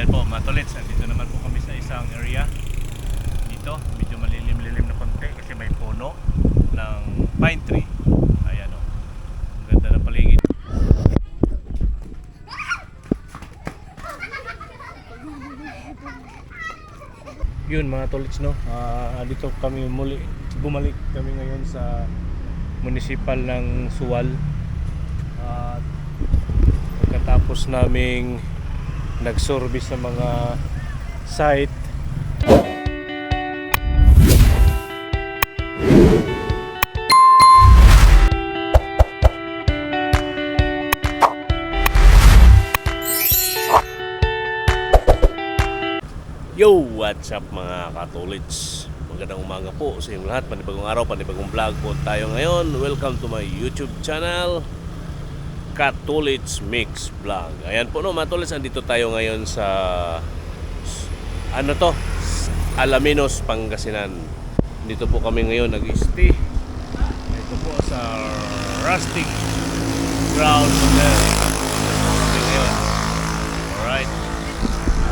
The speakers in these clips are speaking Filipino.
Ayan po mga tolits, dito naman po kami sa isang area. Dito, medyo malilim-lilim na konti kasi may puno ng pine tree. Ayan o, ang ganda ng paligid. Yun mga tolits, no, dito kami bumalik kami ngayon sa municipal ng Suwal. At pagkatapos naming nag-survey sa mga site, yo, what's up mga katolits? Magandang umaga po sa inyong lahat. Panibagong araw, panibagong vlog po tayo ngayon. Welcome to my YouTube channel, Katolits Mix Vlog. Ayan po no mga tolits, andito tayo ngayon sa Alaminos, Pangasinan. Dito po kami ngayon nag-stay. Ito po sa Rustic Ground Hotel kami ngayon. Alright.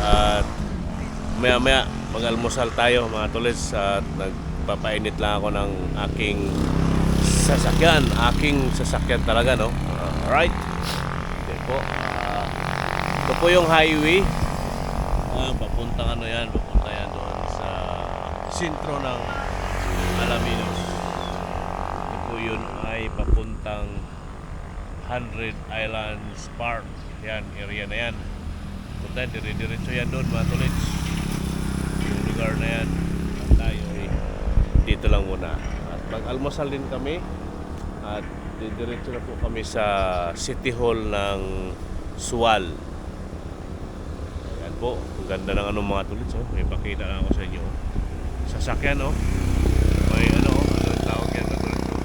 At maya mag-almusal tayo mga tolits, at nagpapainit lang ako ng aking sasakyan talaga, no? Alright. Ito po yung highway, papunta yan doon sa sentro ng Alaminos. Ito po yun ay papuntang 100 Islands Park. Yan, area na yan. Punta, dire-diretso yan doon mga tolits. Yung lugar na yan. At tayo dito lang muna. At mag-almusal din kami. At diretso na po kami sa City Hall ng Suwal. Ayan po, ang ganda ng mga tolits, oh. May pakita lang ako sa inyo. Sasakyan, oh. May ano tawag yan na tolits, oh.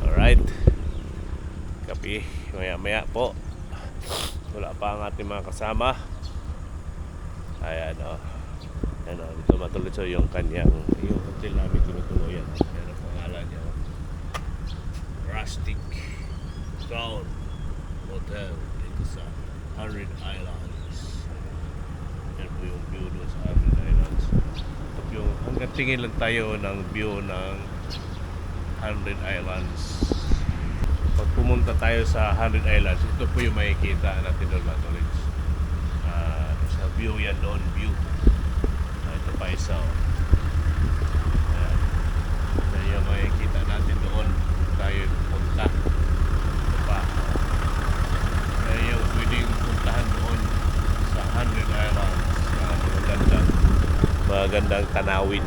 Alright. Kapi, maya po. Wala pa ang ating mga kasama. Ayan, oh. Ayan, oh. Dito mga tolits, oh, yung hotel namin tinutuloyan. Ayan ang pangalan niya, oh. Rustic Ground Hotel dito sa 100 Islands. Yan po yung view doon sa 100 Islands. Ito po yung hanggang tingin lang tayo ng view ng 100 Islands. Pag pumunta tayo sa 100 Islands, ito po yung makikita natin doon mga tolits. Sa view yan doon, view. Ito pa isa, oh. Ayan. Ito yung makikita natin doon tayo punta. Ito pa. Kaya yung pwedeng puntahan doon sa 100 Islands. Magandang tanawin,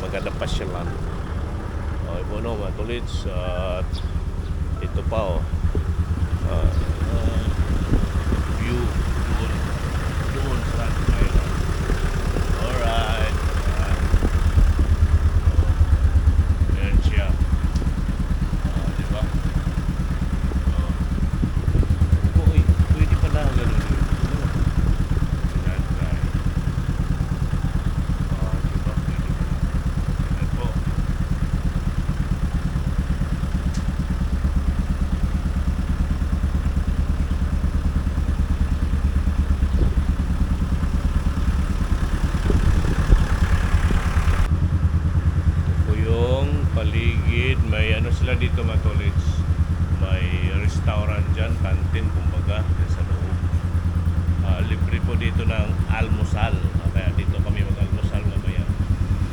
magandang pasyalan. Okay po no mga tolits. Ito pa, oh. View doon sa 100 Islands. Alright. Ayan siya. Diba? Pwede pala ganun yun. Ayan, guys. Diba? Ayan po. Ito yung paligid. May ano sila dito mga tolits. May restaurant dyan, canteen kumbaga, sa loob. Libre po dito ng almusal. Kaya dito kami mag-almusal mamaya.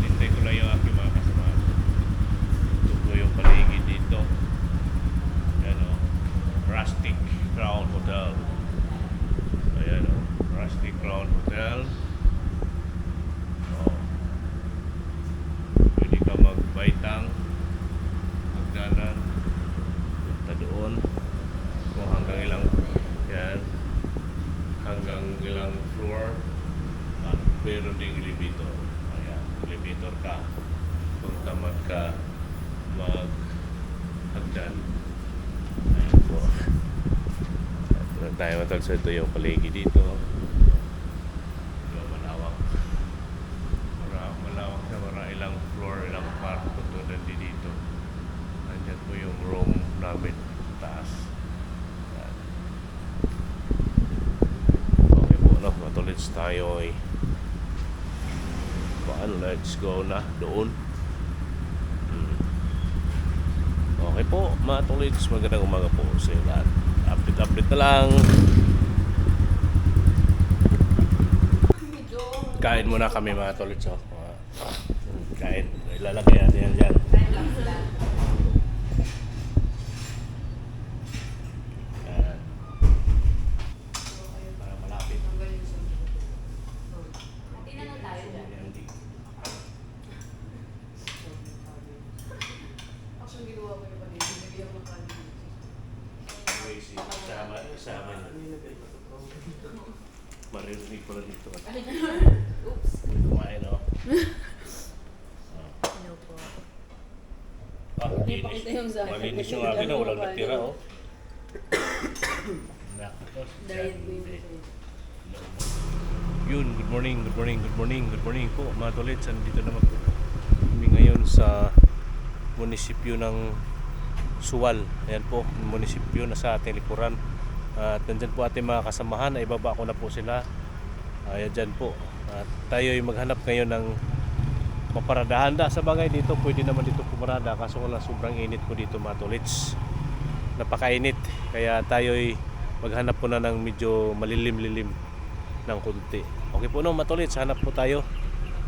Hintay ko lang yung aking mga kasama. Ito po yung paligid dito. Ayan, o. Rustic Crown Hotel. Ayan, o. Rustic Crown Hotel. Pwede ka magbaitang, magdanan, punta doon kung hanggang ilang floor. Meron ding elevator. Ayan, elevator ka kung tamad ka maghagdan. Ayan po. Ito tayo matol. So ito yung paligid dito. Malawak siya, ilang floor, ilang kwarto tulad dito. Andyan po yung room namin taas. tayo let's go na doon. Okay po mga tolits, magandang umaga po sa lahat. Update na lang. Kain muna kami mga tolits. Kain, ilalagay natin yan dyan. Para malapit. Sama maririnig pala dito. Oops. Kumain, no? Ano po? Malinis yung akin, no? Walang natira, oh. Diet mo yun. Yun, good morning po mga tolits. Andito naman po kami ngayon sa munisipyo ng Suwal. Ayan po, munisipyo na sa ating likuran. At nandyan po ating mga kasamahan. Ibaba ko na po sila. Ayan dyan po. At tayo ay maghanap ngayon ng maparadahan. Sa bagay dito, pwede naman dito pumarada. Kaso wala, sobrang init po dito mga tolits. Napakainit. Kaya tayo ay maghanap po na ng medyo malilim-lilim ng kunti. Okay po no mga tolits, hanap po tayo.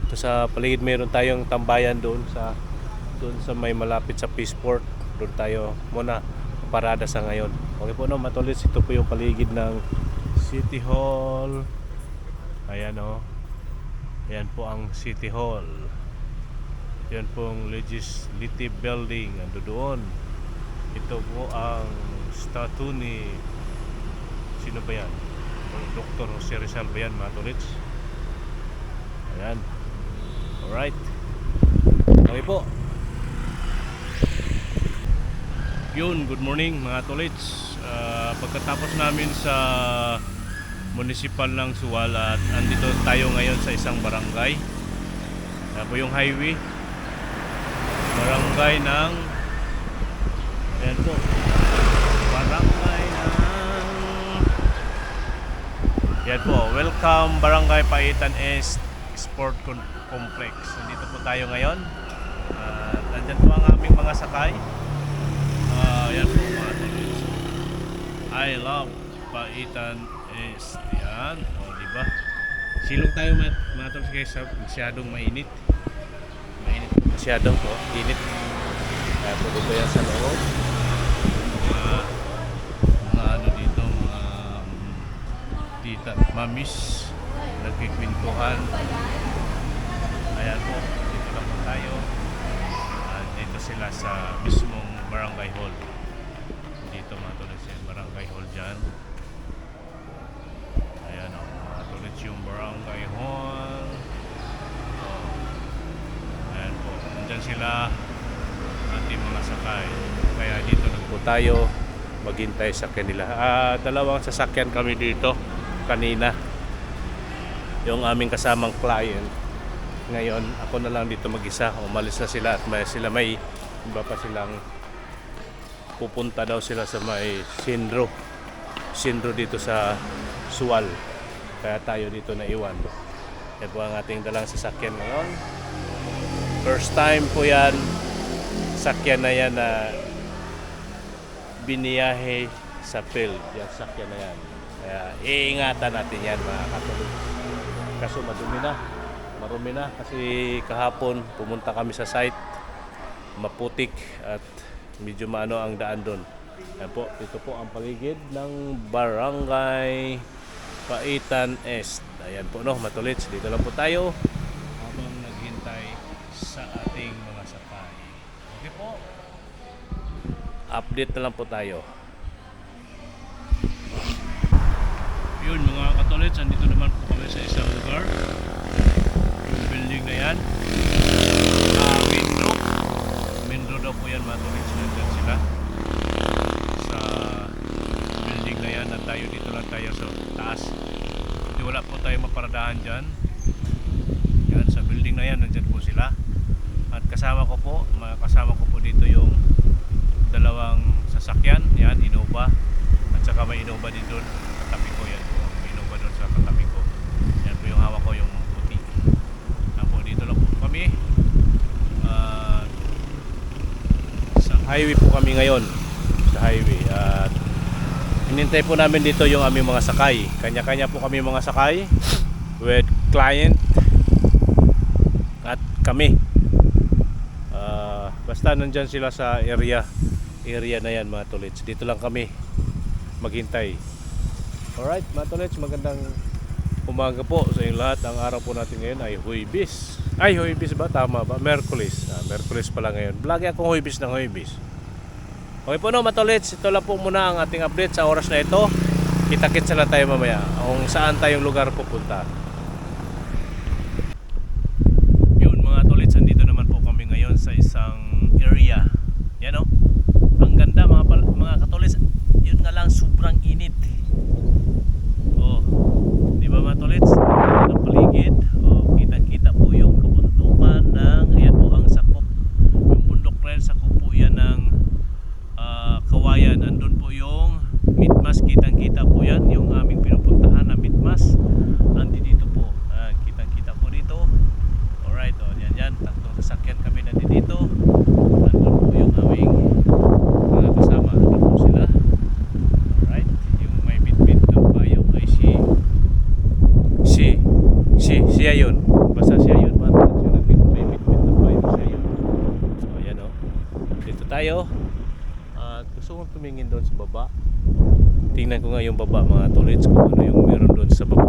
Ito sa paligid mayroon tayong tambayan doon sa may malapit sa Peaceport. Doon tayo muna parada sa ngayon. Okay po no mga tolits, ito po yung paligid ng City Hall. Ayan o. Ayan po ang City Hall. Yan pong Legislative Building. Ando doon. Ito po ang statue ni sino ba yan? Dr. Jose Rizal ba yan mga tolits? Ayan. Alright. Okay po. Yun, good morning mga tolits. Pagkatapos namin sa municipal ng Suwal at andito tayo ngayon sa isang barangay. Ayan po yung highway. Barangay ng ayan po. Barangay ng yan po. Welcome Barangay Paitan East Sport Complex. Nandito po tayo ngayon. Nandyan po ang aming mga sakay. Yan po mga tolits. I love Paitan East. Yan. O diba? Silong tayo mga tolits guys. Masyadong mainit. Mainit. Masyadong po. Init. Kaya po dito yan sa loob. Mga ano dito. Mga tita at mamis. Nagkikwentuhan. Ayan po. Dito lang po tayo. Dito sila sa mismong barangay hall. Dito mga tolits yan. Barangay hall dyan. Ayan o. Mga tolits yung barangay hall. Ayan po. Nandyan sila ating mga sakay. Kaya dito na po tayo maghintay sa kanila. Dalawang sasakyan kami dito kanina. Yung aming kasamang client. Ngayon, ako na lang dito mag-isa. Umalis na sila at may iba pa silang pupunta daw sila sa may Sindro dito sa Suwal. Kaya tayo dito na iwan. Yan po ang ating dalang sasakyan ngayon. First time po yan. Sakyan na yan na biniyahe sa field. Yan sakyan na yan. Kaya iingatan natin yan mga katuloy. Kaso marumi na kasi kahapon pumunta kami sa site, maputik at medyo maano ang daan doon. Ayan po, ito po ang paligid ng Barangay Paitan East. Ayan po no, matulits, dito lang po tayo habang naghintay sa ating mga sakay. Okay po, update na lang po tayo. Yun mga katolits, andito naman po kami sa isang lugar. Yung building na yan, Mindro daw po yan mga katolits. Nandyan sila sa building na yan at tayo dito lang tayo sa taas. Hindi wala po tayo maparadahan dyan. Yan sa building na yan, nandyan po sila. At kasama ko po dito yung dalawang sasakyan. Yan, Innova. At saka may Innova din doon. Katabi ko yan. May Innova doon sa katabi ko. Yan po yung puti. Apo, dito lang po kami. Sa highway po kami ngayon. Sa highway. At hinintay po namin dito yung aming mga sakay. Kanya-kanya po kami mga sakay with client at kami. Basta nandyan sila sa area na yan mga tolits. Dito lang kami maghintay. Alright mga tolits, magandang umaga po sa inyong lahat. Ang araw po natin ngayon ay Huwebes. Ay, Huwebes ba? Tama ba? Merkulis. Merkulis pala ngayon. Lagi akong Huwebes ng Huwebes. Okay po no mga tolits, ito lang po muna ang ating update sa oras na ito. Kita-kits na lang tayo mamaya kung saan tayong lugar pupunta. Yun mga tolits, andito naman po kami ngayon sa isang area. Yan o. Ang ganda mga katolits. Yun nga lang, sobrang init. Oh, di ba mga tolits? Ang ganda ng paligid. Oh, kita-kita po yung kabundukan ng, ayan po ang sakop. Yung bundok na yan, sakop po yan ng Kawayan. Andun po yung Mitmas. Kitang-kita po yan. Yung aming pinupuntahan na Mitmas. Andi dito po. Kitang-kita po dito. Alright, oh, yan. Tatlong sasakyan kami nandito. Andun po yung aming mga kasama. Andun po sila. Alright, yung may bit-bit ng bayo ay siya yun. Basta siya yun. May bit-bit ng bayo, siya yun. So, yan o. Dito tayo. At gusto kong tumingin doon sa baba. Tingnan ko nga yung baba mga tolits, kung ano yung meron doon sa baba.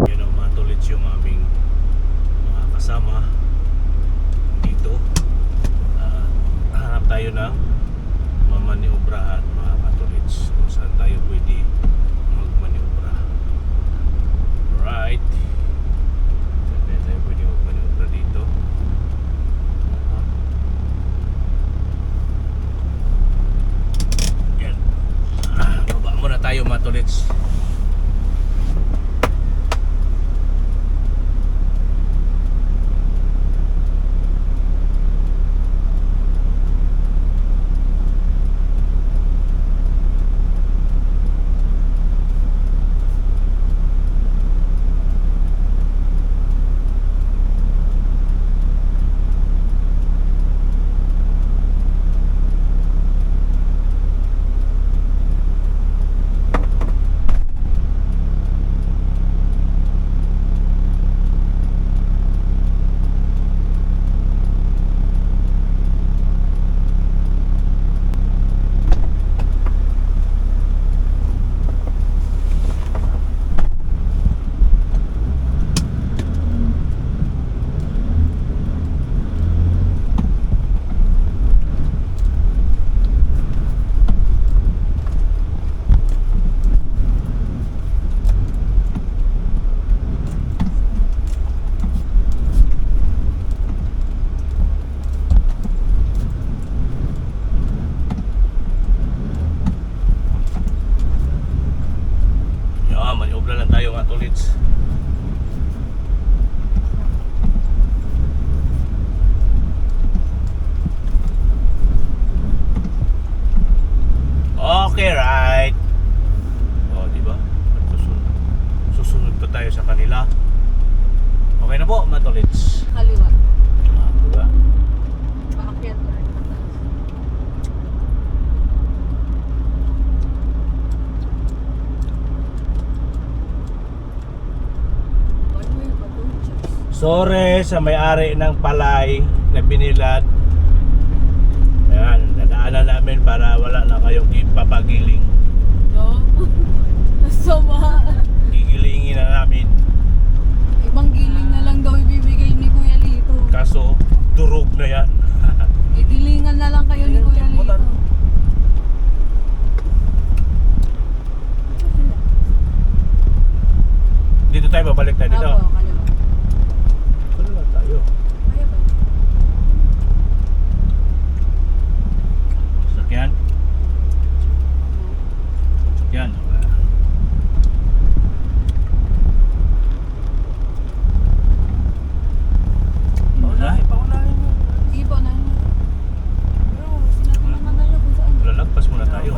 Yan o mga tolits, yung aming mga kasama dito. Hanap tayo ng mamaniubrahan mga katolits, kung saan tayo pwede magmaniubra. Alright, saan tayo pwede magmaniubra dito. Yan, baba muna tayo mga tolits. Maniobra lang tayo mga tolits. Okay, right. Oh, di ba? Susunod pa tayo sa kanila. Okay na po mga tolits. Kaliwa. Diba? Paakyat ko rin mataas. Sorry sa may-ari ng palay na binilad. Ayan, dadaanan namin para wala na kayong papagiling. No? Nasama. Gigilingin na namin. Ibang giling na lang daw ibibigay ni Kuya Lito. Kaso, durog na yan. Gigilingan na lang kayo ni Kuya Lito. Dito tayo, babalik tayo dito. Opo, kaliwa. Wala tayo. Kaya ba? Sakyan. Sakyan. Paunahin mo. Sige po, nahin mo. Pero sinabi naman na kung saan. Lalagpas muna tayo.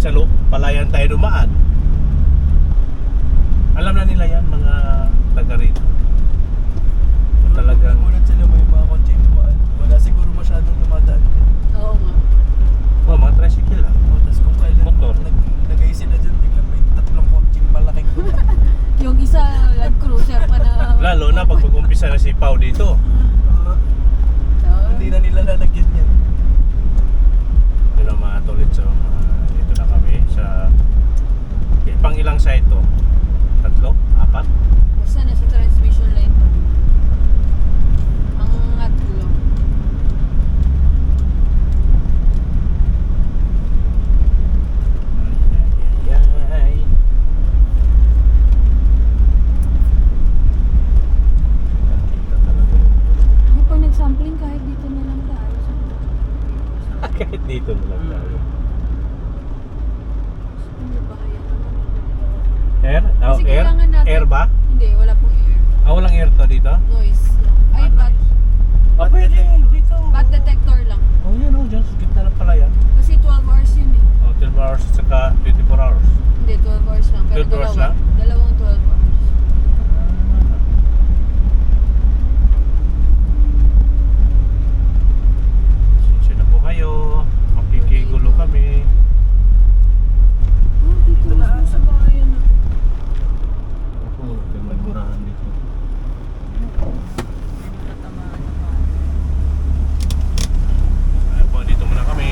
sa palayan tayo dumaan. Alam na nila yan, mga taga rito. Talagang Nagulat sila may mga kotse yung dumaan. Wala siguro masyadong dumadaan. Oo nga. oh, mga tricycle lang. Tapos kung kailan Motor. naglagay sila dyan, biglang may tatlong kotseng malaking dumaan. Yung isa, Land Cruiser pa na. Lalo na pag mag-umpisa na si Pau dito. Hindi na nila lalagyan yan. Yun ang mga tulit. So, dito na kami sa pang ilang side to? 3? 4? Basta na si transmission line pa. Ang atlo. Ay. Nakita talaga yung Ano pag nag-sampling kahit dito na lang tayo. kahit dito na lang tayo. Hindi ba kaya naman? Air? Oh, Kasi air? kailangan natin- Air ba? Hindi, wala pong air. Walang air to dito? Noise lang. Ay, bat, Ah, pwede. Dito. bat detector lang. Oh, yun oh. Dyan sa gitna ng palayan. Kasi 12 hours yun eh. Oh, 12 hours at saka 24 hours. Hindi, 12 hours lang. Pero 12 hours dalawa. lang? Dalawang 12 hours. Sinsya na po kayo. Makikigulo kami. Oh, dito na sa bayan na. Ako, may murahan dito. Natamaan na. Ayan po, dito muna kami.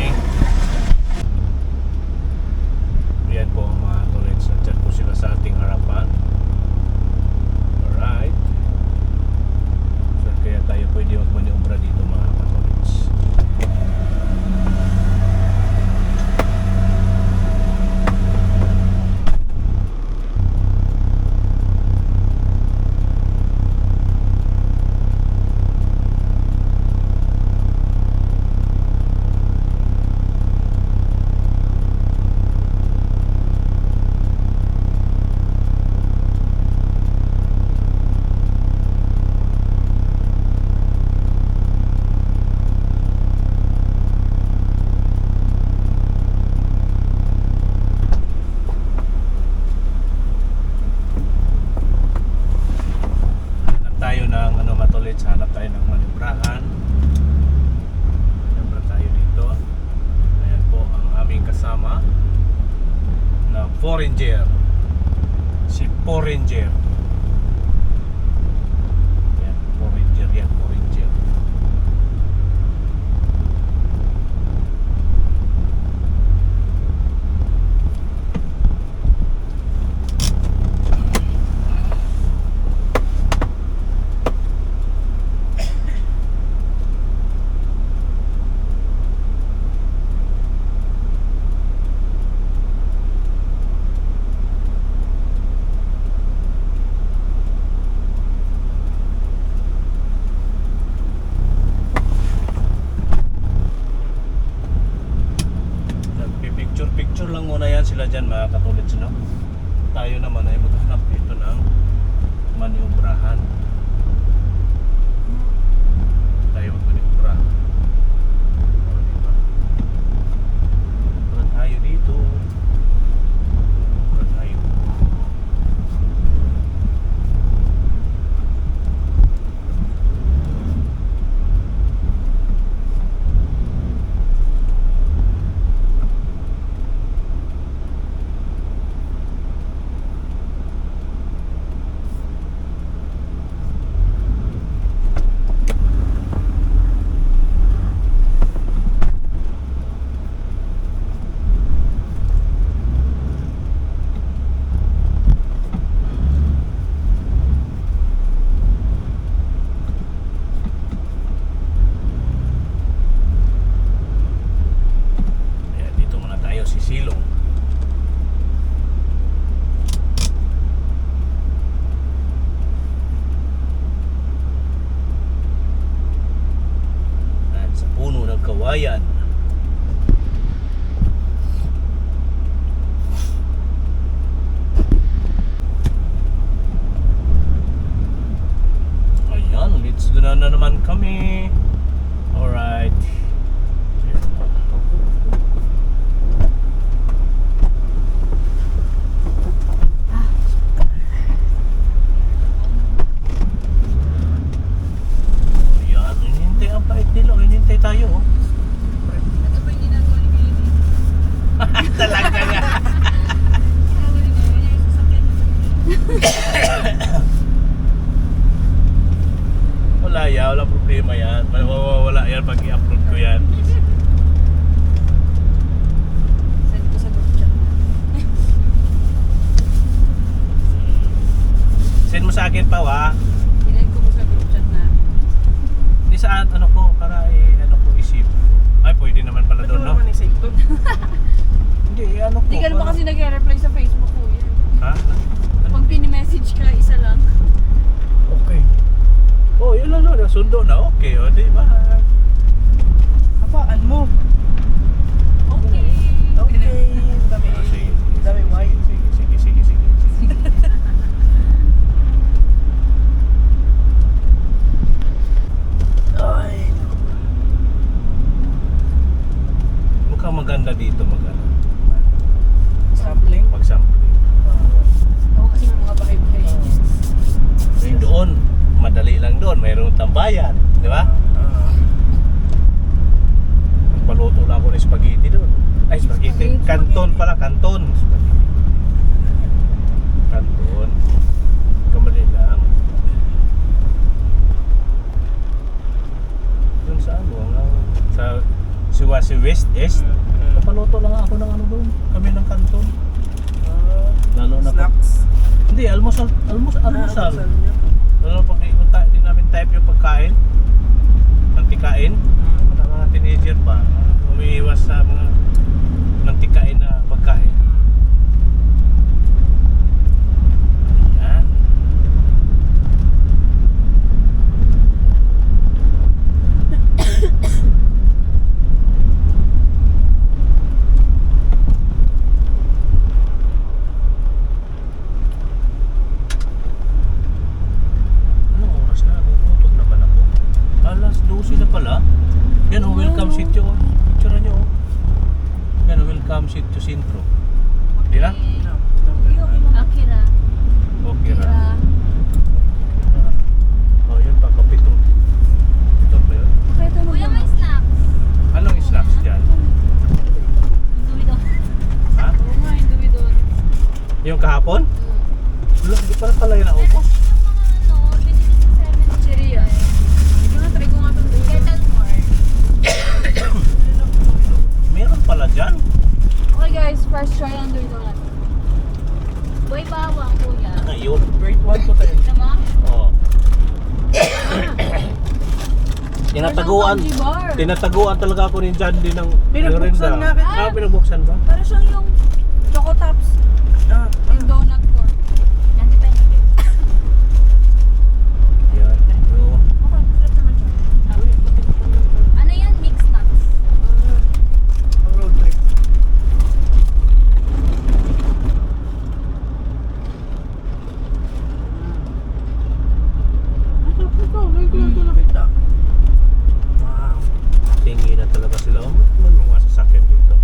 Ayan po mga tolets. Nandiyan po sila sa ating harapan. Alright. So kaya tayo pwede magmaniobra dito mga katolets. Hanap tayo ng ano matolets, hanap tayo ng maniobrahan. Manobra tayo dito. Ayan po ang aming kasama na Foreigner. Si Foreigner. Ayan, Foreigner yan, Foreigner. Nagpipicture-picture lang muna yan sila dyan mga katulits, no? Tayo naman ay maghanap dito ng maniobrahan. Tayo magmaniobra. O, diba? Maniobra tayo dito. Maniobra tayo. Ayan, dito muna tayo, si Silong. At sa puno ng kawayan. Ayan, let's go na naman kami. Alright. Ayan na. Wala yan, wala problema yan. Mawawala yan pag i-upload ko yan. Send ko sa group chat na. Send mo sa akin pa ha. Sinend ko sa group chat na. Hindi saan, ano ko, para ano ko isip. Ay, pwede naman pala doon, no? naman i-save doon. Hindi, ano ko. Hindi ka naman kasi nag-reply sa Facebook ko yan. Ha? Pag pini-message ka, isa lang. Okay. Oh, yun lang, no? Sundo na, okay, o, di ba? Hapaan mo. Okay. Okay. Dami. Ah, sige, sige. Dami white. Sige. Ay. Mukhang maganda dito mag-ano, Sampling. mag-sampling. Oo, kasi may mga bahay-bahay. Yung doon, madali lang doon, mayroong tambayan, di ba? Magpaluto lang ako ng spaghetti doon. Ay, spaghetti. Canton pala, canton. Spaghetti. Canton. Kamali lang. Doon sa ano, sa Siwasi West East. Papaluto lang ako ng ano doon. Kami ng canton. Lalo na pag... Snacks. Hindi, almusal. Almusal niya. Lalo pag di namin type yung pagkain. Mantikain. Mga teenager pa. Umiiwas sa mga mantikain na pagkain. Ayan. Anong oras na? Gugutom naman ako. Alas 12 na pala. Yan o, welcome seat yun. Picture nyo o. Yan o, welcome seat to Sintro. Di na? Akira. Okay ra. Oh, yun pa, kapitol. Kapitol ba yun? Okay, ito Kuya, may snacks. Anong snacks dyan? Duwi daw. Ha? Oo nga, yung duwi doon. Yung kahapon? Wala, hindi pala yun naubos. Yung mga ano, binili sa 7-Eleven. Chiria. Sige nga, try ko nga itong duwi. Kettle corn. Meron pala dyan. Okay guys, first try ang duwi doon. Boy, bawang, kuya. Ayun. Grade 1 to 10. Alam mo? Oo. Tinataguan. Candy bar. Tinataguan talaga ako ni John din ng Pinagbuksan nga kita. Ah, pinagbuksan ba? Para siyang yung Choco Tops. Yung donut form. Yan, depende. Yan. So, Okay, masarap naman siya. Ano yan? Mixed nuts. Ang road trip. Ito, ngayon ko nakita. Wow. tingin na talaga sila. Oh, man mga sasakyan dito.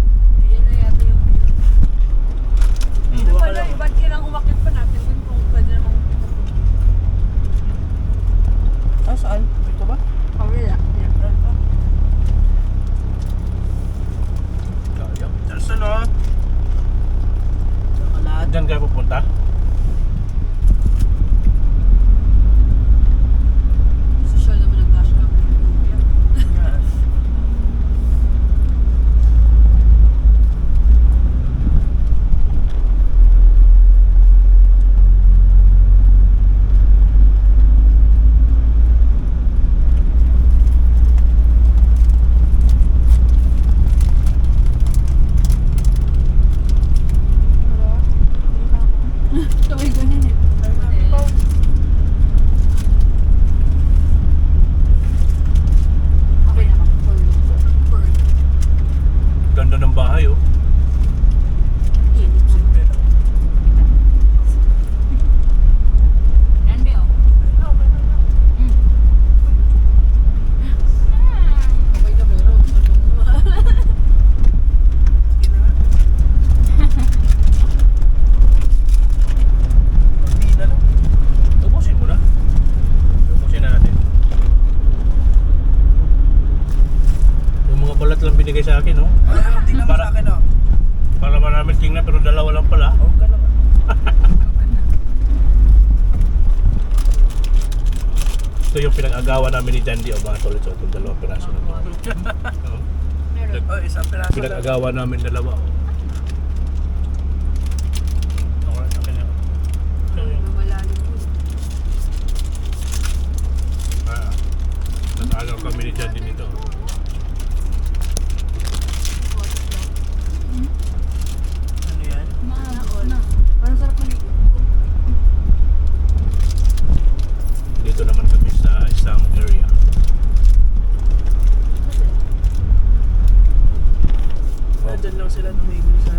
Yun na yata yung view. Hmm. Ano pala, ba't kailang umakit pa natin kung pwede namang Ah, saan? Ito ba? kawila. There's ano? Chocolate. Diyan kayo pupunta? Social naman ang cash cam. Yes. Tawag ko niyan eh. Okay naman. Full. Ganda ng bahay oh. Simple lang. Yan, Beo. Okay na pero. Sige na. Pagbi na lang. Ubusin mo na. Ubusin na natin. Yung mga balat lang binigay sa akin oh. Ay, tingnan mo sa akin oh. Para marami tingnan pero dalawa lang pala. Huwag ka naman. yung pinag-agawa namin ni Jandy o mga tol. So, itong dalawang piraso na to. Oo. Meron. Oh, isang piraso. Pinag-agawa namin dalawa. Oh. Ako lang sa kanya. Malalim po. Nag-agaw kami ni Jandy nito. Ano yan? Na. Parang sarap maligo. Dito naman kami sa isang area. Dyan lang sila nung sa